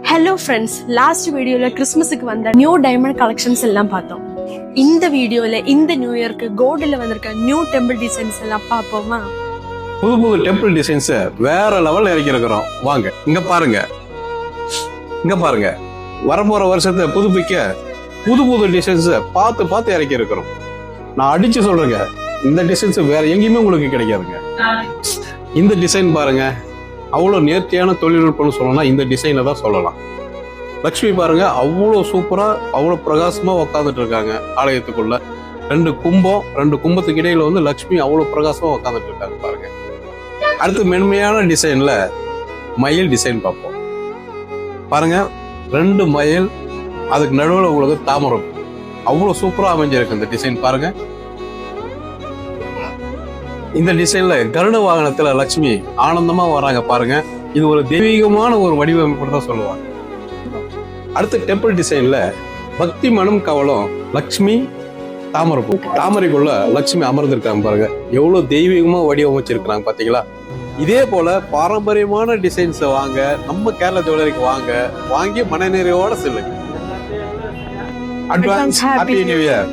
Hello friends, last வீடியோவில் கிறிஸ்மஸுக்கு வந்த new diamond collections எல்லாம் பார்த்தோம். இந்த வீடியோவில் இந்த நியூ இயர்க்கு கோல்டில் வந்திருக்க நியூ டெம்பிள் டிசைன்ஸ் எல்லாம் பார்ப்போமா? புது புது டெம்பிள் டிசைன்ஸை வேற லெவலில் இறக்கி இருக்கிறோம். வாங்க இங்க பாருங்க, வரப்போற வருஷத்தை புதுப்பிக்க புது புது டிசைன்ஸை பார்த்து இறக்கி இருக்கிறோம். நான் அடிச்சு சொல்றேங்க, இந்த டிசைன்ஸ் வேற எங்கேயுமே உங்களுக்கு கிடைக்காதுங்க. இந்த டிசைன் பாருங்க, அவ்வளோ நேர்த்தியான தொழில்நுட்பம்னு சொல்லணும்னா இந்த டிசைனை தான் சொல்லலாம். லக்ஷ்மி பாருங்க, அவ்வளோ சூப்பரா அவ்வளோ பிரகாசமா உட்காந்துட்டு இருக்காங்க ஆலயத்துக்குள்ள. ரெண்டு கும்பத்துக்கு இடையில வந்து லக்ஷ்மி அவ்வளோ பிரகாசமா உட்காந்துட்டு இருக்காங்க பாருங்க. அடுத்து மென்மையான டிசைன்ல மயில் டிசைன் பார்ப்போம். பாருங்க, 2 மயில், அதுக்கு நடுவில் உங்களுக்கு தாமரம், அவ்வளோ சூப்பரா அமைஞ்சிருக்கு இந்த டிசைன் பாருங்க. இந்த டிசைன்ல கருட வாகனத்துல லட்சுமி ஆனந்தமா வராங்க பாருங்க. இது ஒரு தெய்வீகமான ஒரு வடிவமைப்பு தான் சொல்லுவாங்க. அடுத்த டெம்பிள் டிசைன்ல பக்தி மனம் கவலம் லட்சுமி தாமரைக்குள்ள லட்சுமி அமர்ந்திருக்காங்க பாருங்க. எவ்வளவு தெய்வீகமா வடிவமைச்சிருக்கிறாங்க பாத்தீங்களா? இதே போல பாரம்பரியமான டிசைன்ஸ் வாங்க, நம்ம கேரளா ஜுவல்லரிக்கு வாங்கி மனநிறைவோட செல்லுங்க. Advance happy new year.